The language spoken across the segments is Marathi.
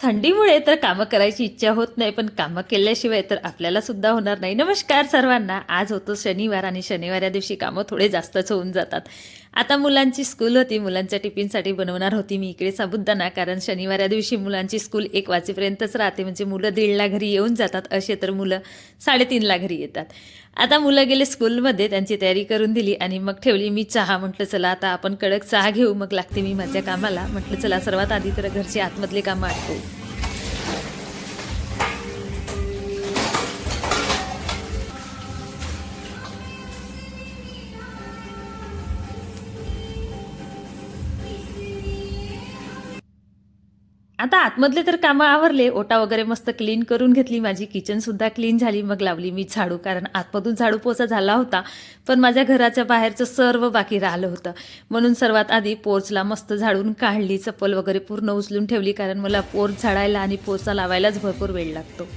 थंडीमुळे तर कामं करायची इच्छा होत नाही, पण कामं केल्याशिवाय तर आपल्याला सुद्धा होणार नाही. नमस्कार सर्वांना. आज होतो शनिवार आणि शनिवार या दिवशी कामं थोडे जास्तच होऊन जातात. आता मुलांची स्कूल होती. मुलांच्या टिफिनसाठी बनवणार होती मी इकडे साबुदाणा, कारण शनिवार या दिवशी मुलांची स्कूल 1 वाजेपर्यंतच राहते. म्हणजे मुलं 1:30ला घरी येऊन जातात. असे तर मुलं 3:30ला घरी येतात. आता मुलं गेले स्कूलमध्ये, त्यांची तयारी करून दिली आणि मग ठेवली मी चहा. म्हटलं चला आता आपण कडक चहा घेऊ, मग लागते मी माझ्या कामाला. म्हटलं चला सर्वात आधी तर घरची आतमधली कामं आटपू. आता आतमधले तर कामं आवरले, ओटा वगैरे मस्त क्लीन करून घेतली माझी, किचनसुद्धा क्लीन झाली. मग लावली मी झाडू, कारण आतमधून झाडू पोचा झाला होता, पण माझ्या घराच्या बाहेरचं सर्व बाकी राहिलं होतं. म्हणून सर्वात आधी पोर्चला मस्त झाडून काढली, चप्पल वगैरे पूर्ण उचलून ठेवली, कारण मला पोर्च झाडायला आणि पोचा लावायलाच भरपूर वेळ लागतो.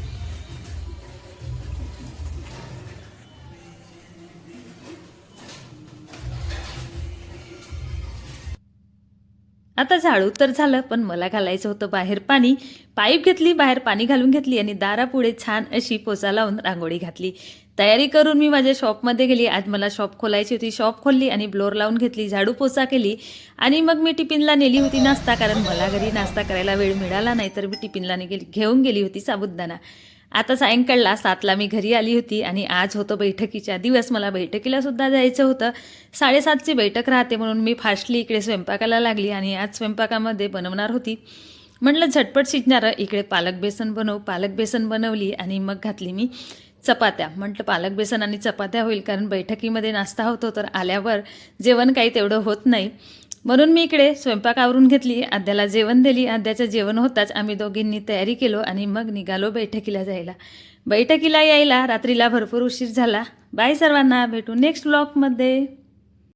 आता झाडू तर झालं, पण मला घालायचं होतं बाहेर पाणी. पाईप घेतली, बाहेर पाणी घालून घेतली आणि दारापुढे छान अशी पोचा लावून रांगोळी घातली. तयारी करून मी माझ्या शॉपमध्ये गेली. आज मला शॉप खोलायची होती. शॉप खोलली आणि ब्लोअर लावून घेतली, झाडू पोचा केली आणि मग मी टिफिनला नेली होती नाश्ता, कारण मला घरी नाश्ता करायला वेळ मिळाला नाही, तर मी टिफिनला घेऊन गेली होती साबुदाणा. आता सायंकाळला 7ला मी घरी आली होती आणि आज होतं बैठकीचा दिवस. मला बैठकीला सुद्धा जायचं होतं. 7:30ची बैठक राहते, म्हणून मी फास्टली इकडे स्वयंपाकाला लागली आणि आज स्वयंपाकामध्ये बनवणार होती. म्हटलं झटपट शिजणारं, इकडे पालक बेसन बनवू. पालक बेसन बनवली आणि मग घातली मी चपात्या. म्हटलं पालक बेसन आणि चपात्या होईल, कारण बैठकीमध्ये नाश्ता होतो, तर आल्यावर जेवण काही तेवढं होत नाही. म्हणून मी इकडे स्वयंपाक आवरून घेतली, आद्याला जेवण दिली. आद्याचं जेवण होताच आम्ही दोघींनी तयारी केलो आणि मग निघालो बैठकीला जायला. बैठकीला यायला रात्रीला भरपूर उशीर झाला. बाय सर्वांना, भेटू नेक्स्ट व्लॉगमध्ये.